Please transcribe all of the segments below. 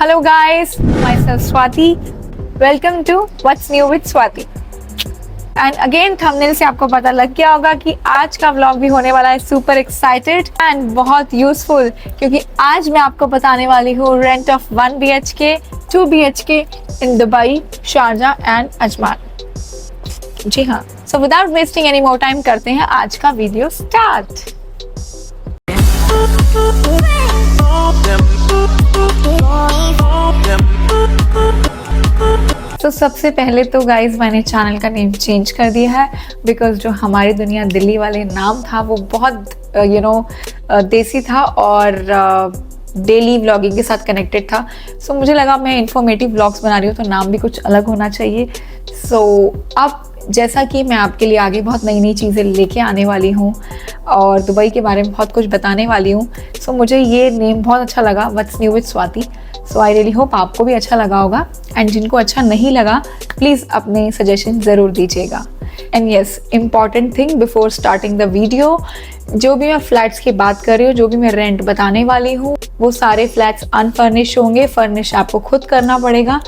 Hello guys, myself Swati. Welcome to What's New with Swati. And again thumbnail से आपको पता लग गया होगा कि आज का व्लॉग भी होने वाला है सुपर एक्साइटेड एंड बहुत यूजफुल, क्योंकि आज मैं आपको बताने वाली हूँ rent of 1 BHK 2 BHK in Dubai, Sharjah and Ajman. जी हाँ, so without wasting any more time करते हैं आज का वीडियो स्टार्ट। तो सबसे पहले तो गाइज मैंने चैनल का नेम चेंज कर दिया है, बिकॉज जो हमारी दुनिया दिल्ली वाले नाम था वो बहुत देसी था और डेली व्लॉगिंग के साथ कनेक्टेड था। सो मुझे लगा मैं इंफॉर्मेटिव व्लॉग्स बना रही हूँ तो नाम भी कुछ अलग होना चाहिए। सो अब जैसा कि मैं आपके लिए आगे बहुत नई नई चीज़ें लेके आने वाली हूँ और दुबई के बारे में बहुत कुछ बताने वाली हूँ, सो मुझे ये नेम बहुत अच्छा लगा, what's new with Swati. So I really hope आपको भी अच्छा लगा होगा एंड जिनको अच्छा नहीं लगा प्लीज़ अपने सजेशन ज़रूर दीजिएगा। And yes, important thing before starting the video, जो भी मैं फ्लैट्स की बात कर रही हूँ, जो भी मैं रेंट बताने वाली हूँ, वो सारे फ्लैट्स अनफर्निश होंगे। फर्निश आपको खुद करना पड़ेगा,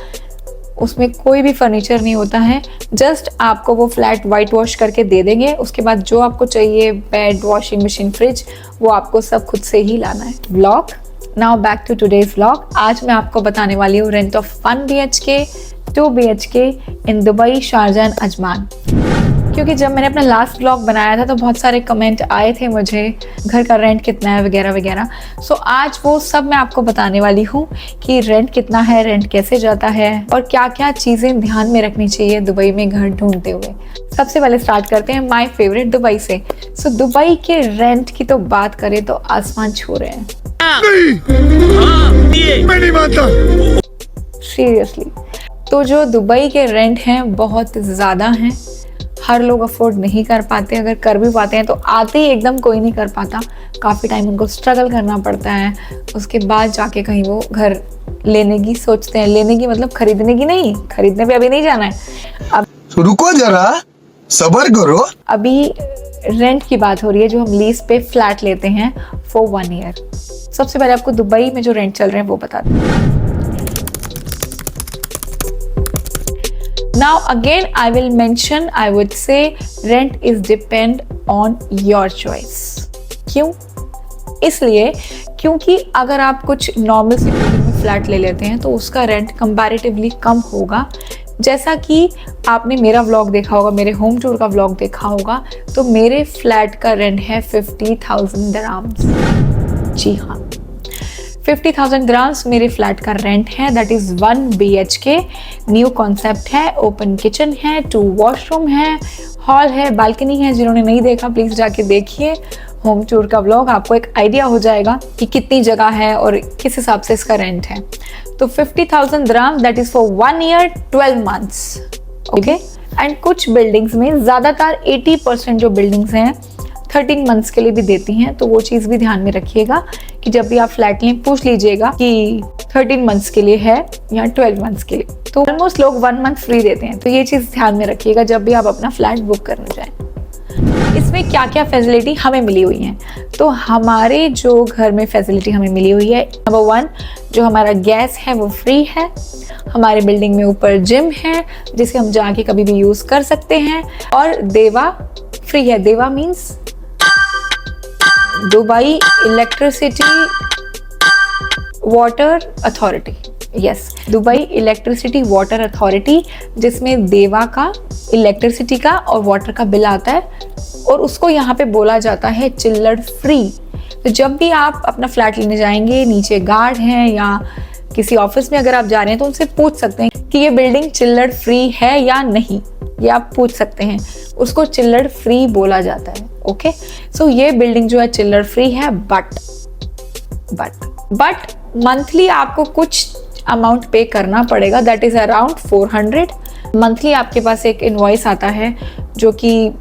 उसमें कोई भी फर्नीचर नहीं होता है। जस्ट आपको वो फ्लैट वाइट वॉश करके दे देंगे, उसके बाद जो आपको चाहिए बेड, वॉशिंग मशीन, फ्रिज, वो आपको सब खुद से ही लाना है। Vlog now back to today's vlog. आज मैं आपको बताने वाली हूँ rent of 1 BHK 2 BHK in Dubai, Sharjah and Ajman. क्योंकि जब मैंने अपना लास्ट व्लॉग बनाया था तो बहुत सारे कमेंट आए थे मुझे घर का रेंट कितना है वगैरह वगैरह। सो आज वो सब मैं आपको बताने वाली हूँ कि रेंट कितना है, रेंट कैसे जाता है और क्या क्या चीज़ें ध्यान में रखनी चाहिए दुबई में घर ढूंढते हुए। सबसे पहले स्टार्ट करते हैं माय फेवरेट दुबई से। सो दुबई के रेंट की तो बात करें तो आसमान छू रहे हैं। मैं नहीं मानता। सीरियसली, तो जो दुबई के रेंट हैं बहुत ज़्यादा हैं, हर लोग अफोर्ड नहीं कर पाते। अगर कर भी पाते हैं तो आते ही एकदम कोई नहीं कर पाता, काफ़ी टाइम उनको स्ट्रगल करना पड़ता है। उसके बाद जाके कहीं वो घर लेने की सोचते हैं। लेने की मतलब खरीदने की नहीं, खरीदने पे अभी नहीं जाना है। अब रुको जरा, सब्र करो। अभी रेंट की बात हो रही है, जो हम लीज पे फ्लैट लेते हैं फॉर 1 ईयर। सबसे पहले आपको दुबई में जो रेंट चल रहे हैं वो बता दें। Now again I will mention, I would say rent is depend on your choice. क्यों? इसलिए क्योंकि अगर आप कुछ नॉर्मल सी बिल्डिंग में फ्लैट ले लेते हैं तो उसका रेंट कंपैरेटिवली कम होगा। जैसा कि आपने मेरा व्लॉग देखा होगा, मेरे होम टूर का व्लॉग देखा होगा, तो मेरे फ्लैट का रेंट है 50,000 दिरहम्स। जी हाँ, 50,000 दिरहम्स मेरे फ्लैट का रेंट है। That is 1 BHK, new concept है, ओपन किचन है, 2 वॉशरूम है, हॉल है, बालकनी है। जिन्होंने नहीं देखा प्लीज़ जाके देखिए होम टूर का व्लॉग, आपको एक आइडिया हो जाएगा कि कितनी जगह है और किस हिसाब से इसका रेंट है। तो 50,000 dirhams that is for 1 year 12 months. Okay, and कुछ बिल्डिंग्स में ज़्यादातर 80% जो बिल्डिंग्स हैं 13 मंथ्स के लिए भी देती हैं, तो वो चीज़ भी ध्यान में रखिएगा कि जब भी आप फ्लैट लें पूछ लीजिएगा कि 13 मंथ्स के लिए है या 12 मंथ्स के लिए। तो ऑलमोस्ट लोग 1 मंथ फ्री देते हैं, तो ये चीज़ ध्यान में रखिएगा जब भी आप अपना फ्लैट बुक करने जाएं। इसमें क्या क्या फैसिलिटी हमें मिली हुई हैं, तो हमारे जो घर में फैसिलिटी हमें मिली हुई है, नंबर 1 जो हमारा गैस है वो फ्री है। हमारे बिल्डिंग में ऊपर जिम है जिसे हम जाके कभी भी यूज़ कर सकते हैं, और देवा फ्री है। देवा means Dubai electricity water authority. Yes, Dubai electricity water authority, जिसमें देवा का, इलेक्ट्रिसिटी का और वाटर का बिल आता है, और उसको यहाँ पे बोला जाता है चिल्लड़ फ्री। तो जब भी आप अपना फ्लैट लेने जाएंगे, नीचे गार्ड हैं या किसी ऑफिस में अगर आप जा रहे हैं तो उनसे पूछ सकते हैं कि ये बिल्डिंग चिल्लड़ फ्री है या नहीं, ये आप पूछ सकते हैं। उसको चिल्लड़ फ्री बोला जाता है। ओके, सो ये बिल्डिंग जो है चिल्लड़ फ्री है, बट मंथली आपको कुछ अमाउंट पे करना पड़ेगा, दैट इज अराउंड 400 मंथली। आपके पास एक इनवॉइस आता है जो कि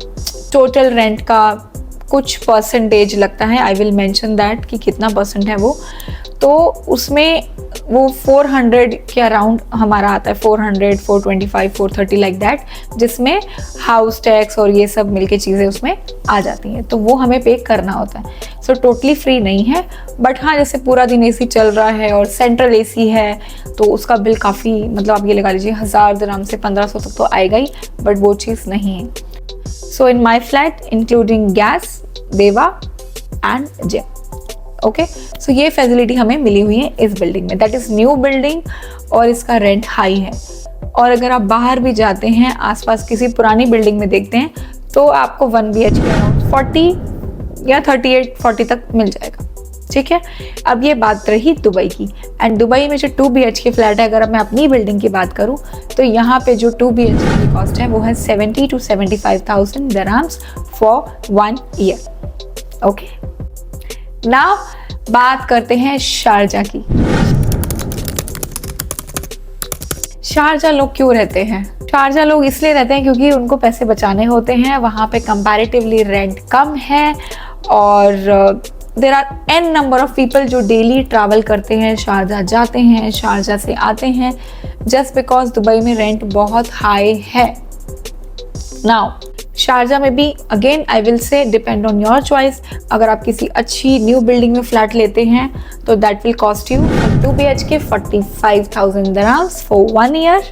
टोटल रेंट का कुछ परसेंटेज लगता है। आई विल मेंशन दैट कि कितना परसेंट है वो। तो उसमें वो 400 के अराउंड हमारा आता है, 400, 425, 430 लाइक दैट, जिसमें हाउस टैक्स और ये सब मिलके चीज़ें उसमें आ जाती हैं, तो वो हमें पे करना होता है। सो टोटली फ्री नहीं है, बट हाँ जैसे पूरा दिन एसी चल रहा है और सेंट्रल एसी है तो उसका बिल काफ़ी, मतलब आप ये लगा लीजिए 1000 दिरहम से 1500 तक तो आएगा ही, बट वो चीज़ नहीं है। सो इन माई फ्लैट इंक्लूडिंग गैस, देवा एंड जिम। ओके, सो ये फैसिलिटी हमें मिली हुई है इस बिल्डिंग में, दैट इज़ न्यू बिल्डिंग, और इसका रेंट हाई है। और अगर आप बाहर भी जाते हैं, आसपास किसी पुरानी बिल्डिंग में देखते हैं, तो आपको 1 BHK अराउंड 40 या 38-40 तक मिल जाएगा। ठीक है, अब ये बात रही दुबई की, एंड दुबई में जो 2 BHK फ्लैट है, अगर मैं अपनी बिल्डिंग की बात करूँ तो यहाँ पे जो 2 BHK की कॉस्ट है वो है 70 to 75,000 dirhams for 1 year. Okay, now बात करते हैं शारजा की। शारजा लोग क्यों रहते हैं? शारजा लोग इसलिए रहते हैं क्योंकि उनको पैसे बचाने होते हैं, वहाँ पे कंपैरेटिवली रेंट कम है, और there are an number of people जो डेली ट्रैवल करते हैं, शारजा जाते हैं, शारजा से आते हैं, जस्ट बिकॉज दुबई में रेंट बहुत हाई है। नाउ शारजा में भी again I will say depend on your choice. अगर आप किसी अच्छी न्यू बिल्डिंग में फ्लैट लेते हैं तो that will cost you 2 BHK 45,000 dirhams for 1 year.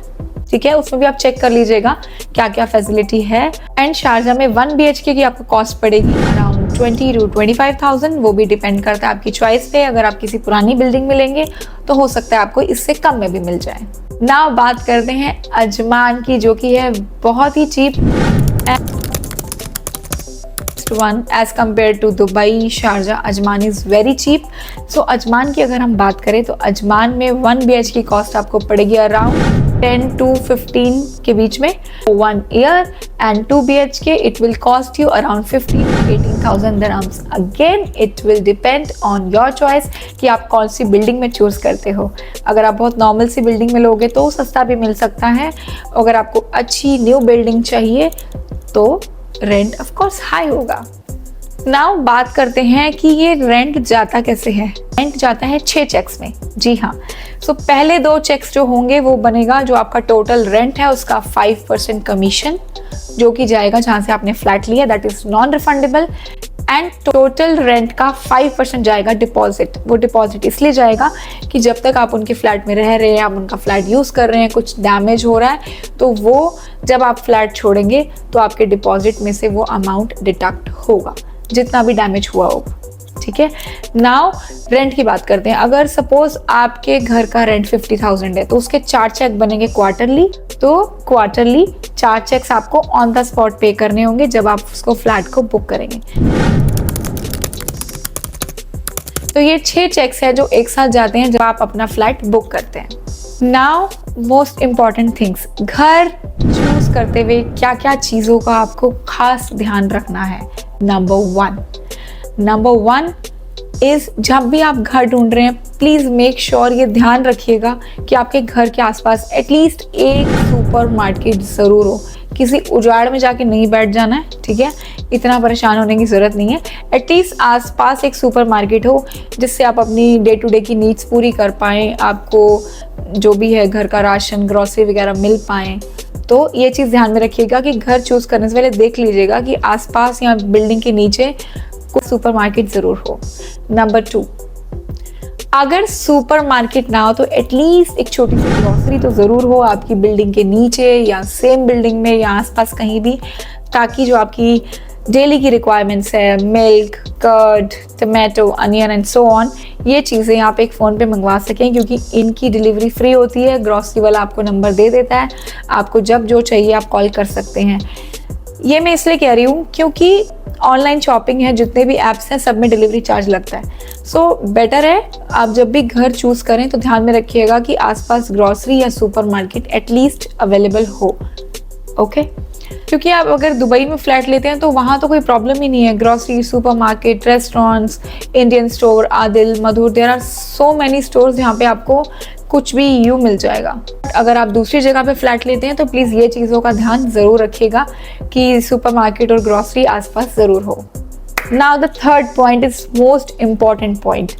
ठीक है, उसमें भी आप चेक कर लीजिएगा क्या क्या फैसिलिटी है। एंड शारजा में 1 BHK की आपको कॉस्ट पड़ेगी अराउंड 20 to 25,000, वो भी डिपेंड करता है आपकी चॉइस पे। अगर आप किसी पुरानी बिल्डिंग में लेंगे तो हो सकता है आपको इससे कम में भी मिल जाए। नाउ बात करते हैं अजमान की, जो कि है बहुत ही cheap one as compared to Dubai, Sharjah, Ajman is very cheap. So Ajman की अगर हम बात करें तो अजमान में 1 BHK की कॉस्ट आपको पड़ेगी अराउंड 10 to 15 के बीच में 1 year, and 2 BHK it will cost you around 15 to 18,000 dirhams. Again it will depend on your choice कि आप कौन सी बिल्डिंग में चूज़ करते हो। अगर आप बहुत नॉर्मल सी बिल्डिंग में लोगे तो सस्ता भी मिल सकता है, अगर आपको अच्छी न्यू बिल्डिंग चाहिए तो रेंट ऑफ कोर्स हाई होगा। नाउ बात करते हैं कि ये रेंट जाता कैसे है। रेंट जाता है 6 चेक्स में। जी हाँ, सो पहले 2 चेक्स जो होंगे वो बनेगा जो आपका टोटल रेंट है उसका 5% कमीशन, जो कि जाएगा जहाँ से आपने फ्लैट लिया, that is non refundable. And total rent का 5% जाएगा डिपॉजिट। वो डिपॉजिट इसलिए जाएगा कि जब तक आप उनके फ्लैट में रह रहे हैं, आप उनका फ्लैट यूज़ कर रहे हैं, कुछ डैमेज हो रहा है तो वो जब आप फ्लैट छोड़ेंगे तो आपके डिपॉजिट में से वो अमाउंट डिडक्ट होगा, जितना भी डैमेज हुआ होगा। ठीक है, नाउ रेंट की बात करते हैं। अगर सपोज आपके घर का रेंट 50,000 है तो उसके 4 चेक बनेंगे क्वार्टरली, तो क्वार्टरली 4 चेक्स आपको ऑन द स्पॉट पे करने होंगे जब आप उसको फ्लैट को बुक करेंगे। तो ये 6 चेक्स है जो एक साथ जाते हैं जब आप अपना फ्लैट बुक करते हैं। नाउ मोस्ट इम्पॉर्टेंट थिंग्स, घर चूज करते हुए क्या क्या चीज़ों का आपको खास ध्यान रखना है। नंबर वन इज़ जब भी आप घर ढूंढ रहे हैं प्लीज़ मेक श्योर ये ध्यान रखिएगा कि आपके घर के आसपास एटलीस्ट एक सुपर मार्केट ज़रूर हो। किसी उजाड़ में जाके नहीं बैठ जाना है, ठीक है, इतना परेशान होने की ज़रूरत नहीं है। एटलीस्ट आसपास एक सुपर मार्केट हो जिससे आप अपनी डे टू डे की नीड्स पूरी कर पाएँ, आपको जो भी है घर का राशन, ग्रॉसरी वगैरह मिल पाएँ। तो ये चीज़ ध्यान में रखिएगा कि घर चूज़ करने से पहले देख लीजिएगा कि आसपास या बिल्डिंग के नीचे कोई सुपर मार्केट ज़रूर हो। नंबर 2, अगर सुपर मार्केट ना हो तो एटलीस्ट एक छोटी सी ग्रॉसरी तो ज़रूर हो आपकी बिल्डिंग के नीचे या सेम बिल्डिंग में या आसपास कहीं भी, ताकि जो आपकी डेली की रिक्वायरमेंट्स है, milk, curd, tomato, onion and so on, ये चीज़ें आप एक फ़ोन पे मंगवा सकें, क्योंकि इनकी डिलीवरी फ्री होती है। ग्रॉसरी वाला आपको नंबर दे देता है, आपको जब जो चाहिए आप कॉल कर सकते हैं। ये मैं इसलिए कह रही हूँ क्योंकि ऑनलाइन शॉपिंग है, जितने भी ऐप्स हैं सब में डिलीवरी चार्ज लगता है। सो बेटर है आप जब भी घर चूज़ करें तो ध्यान में रखिएगा कि आसपास ग्रॉसरी या सुपर मार्केट एटलीस्ट अवेलेबल हो। ओके, क्योंकि आप अगर दुबई में फ्लैट लेते हैं तो वहाँ तो कोई प्रॉब्लम ही नहीं है। Grocery, super market, restaurants, Indian store, Adil, Madhoor, there are so many stores जहाँ पे आपको कुछ भी यूँ मिल जाएगा। अगर आप दूसरी जगह पे फ्लैट लेते हैं तो प्लीज़ ये चीज़ों का ध्यान ज़रूर रखिएगा कि सुपर मार्केट और ग्रॉसरी आसपास ज़रूर हो। Now the third point is most important point,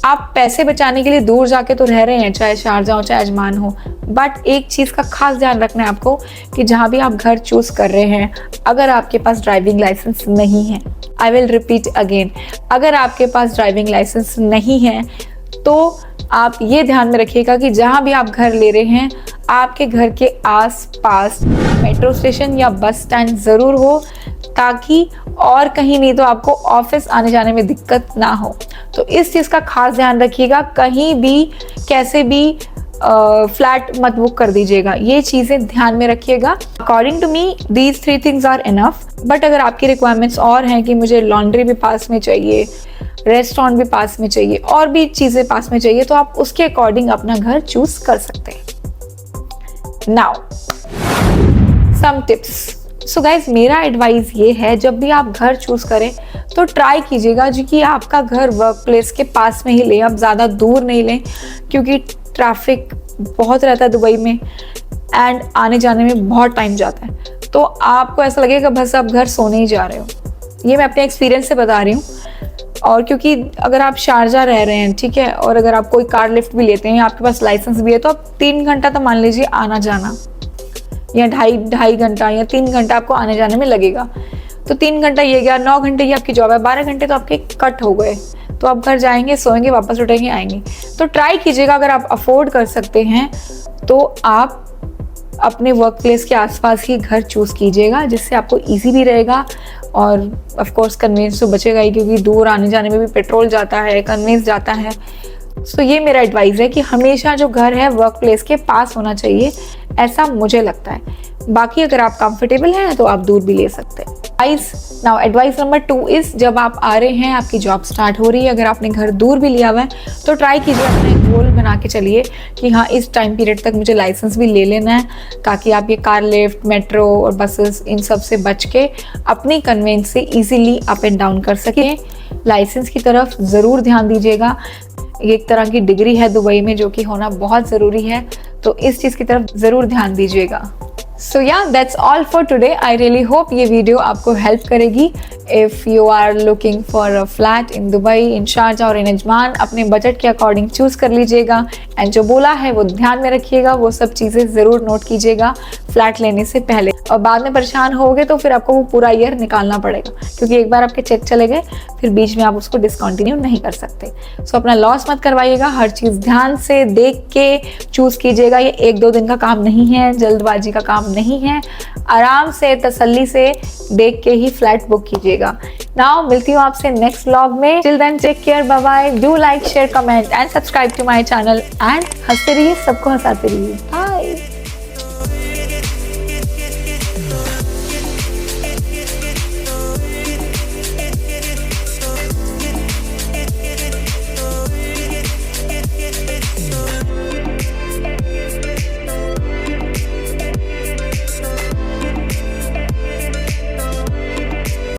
आप पैसे बचाने के लिए दूर जाके तो रह रहे हैं, चाहे शारजा हो चाहे अजमान हो, बट एक चीज़ का खास ध्यान रखना है आपको कि जहाँ भी आप घर चूज कर रहे हैं, अगर आपके पास ड्राइविंग लाइसेंस नहीं है, आई विल रिपीट अगेन, अगर आपके पास ड्राइविंग लाइसेंस नहीं है तो आप ये ध्यान में रखिएगा कि जहाँ भी आप घर ले रहे हैं, आपके घर के आस-पास मेट्रो स्टेशन या बस स्टैंड ज़रूर हो, ताकि और कहीं नहीं तो आपको ऑफिस आने जाने में दिक्कत ना हो। तो इस चीज़ का खास ध्यान रखिएगा, कहीं भी कैसे भी फ्लैट मत बुक कर दीजिएगा, ये चीज़ें ध्यान में रखिएगा। According to me these 3 things are enough, but अगर आपकी रिक्वायरमेंट्स और हैं कि मुझे लॉन्ड्री भी पास में चाहिए, रेस्टोरेंट भी पास में चाहिए, और भी चीज़ें पास में चाहिए, तो आप उसके अकॉर्डिंग अपना घर चूज कर सकते हैं। Now some tips. So guys, मेरा एडवाइस ये है, जब भी आप घर चूज करें तो ट्राई कीजिएगा जी कि आपका घर वर्क प्लेस के पास में ही लें, आप ज़्यादा दूर नहीं लें, क्योंकि ट्रैफिक बहुत रहता है दुबई में एंड आने जाने में बहुत टाइम जाता है। तो आपको ऐसा लगेगा बस आप घर सोने ही जा रहे हो। ये मैं अपने एक्सपीरियंस से बता रही हूँ। और क्योंकि अगर आप शारजा रह रहे हैं, ठीक है, और अगर आप कोई कार लिफ्ट भी लेते हैं, आपके पास लाइसेंस भी है, तो आप 3 घंटा तो मान लीजिए आना जाना, या ढाई घंटा या 3 घंटा आपको आने जाने में लगेगा। तो 3 घंटा ये गया, 9 घंटे की आपकी जॉब है, 12 घंटे तो आपके कट हो गए। तो आप घर जाएंगे, सोएंगे, वापस उठेंगे, आएंगे। तो ट्राई कीजिएगा, अगर आप अफोर्ड कर सकते हैं तो आप अपने वर्क प्लेस के आसपास ही घर चूज़ कीजिएगा, जिससे आपको इजी भी रहेगा और ऑफ कोर्स कन्वेंस तो बचेगा ही, क्योंकि दूर आने जाने में भी पेट्रोल जाता है, कन्वेंस जाता है। सो ये मेरा एडवाइस है कि हमेशा जो घर है वर्क प्लेस के पास होना चाहिए, ऐसा मुझे लगता है। बाकी अगर आप कंफर्टेबल हैं तो आप दूर भी ले सकते हैं। नाउ एडवाइस नंबर 2 इज, जब आप आ रहे हैं, आपकी जॉब स्टार्ट हो रही है, अगर आपने घर दूर भी लिया हुआ है तो ट्राई कीजिए, अपना एक गोल बना के चलिए कि हाँ, इस टाइम पीरियड तक मुझे लाइसेंस भी ले लेना है, ताकि आप ये कार लिफ्ट, मेट्रो और बसेस इन सब से बच के अपनी कन्वेंस से इजीली अप एंड डाउन कर सकें। लाइसेंस की तरफ ज़रूर ध्यान दीजिएगा, एक तरह की डिग्री है दुबई में जो कि होना बहुत ज़रूरी है, तो इस चीज़ की तरफ ज़रूर ध्यान दीजिएगा। So yeah that's all for today. I really hope ये वीडियो आपको हेल्प करेगी। If you are looking for a flat in Dubai, in Sharjah और इन अजमान, अपने बजट के अकॉर्डिंग चूज़ कर लीजिएगा। एंड जो बोला है वो ध्यान में रखिएगा, वो सब चीज़ें ज़रूर नोट कीजिएगा फ्लैट लेने से पहले, और बाद में परेशान होगे तो फिर आपको वो पूरा ईयर निकालना पड़ेगा, क्योंकि एक बार आपके चेक चले गए फिर बीच में आप उसको डिसकंटिन्यू नहीं कर सकते। सो अपना लॉस मत करवाइएगा, हर चीज़ ध्यान से देख के चूज़ कीजिएगा। ये 1-2 दिन का काम नहीं है, जल्दबाजी का काम नहीं है, आराम से तसल्ली से देख के ही फ्लैट बुक कीजिएगा। नाउ मिलती हूँ आपसे नेक्स्ट व्लॉग में। Till then take care, bye bye, do like, share, comment and subscribe to my channel and हंसते रहिए, सबको हंसाते रहिए।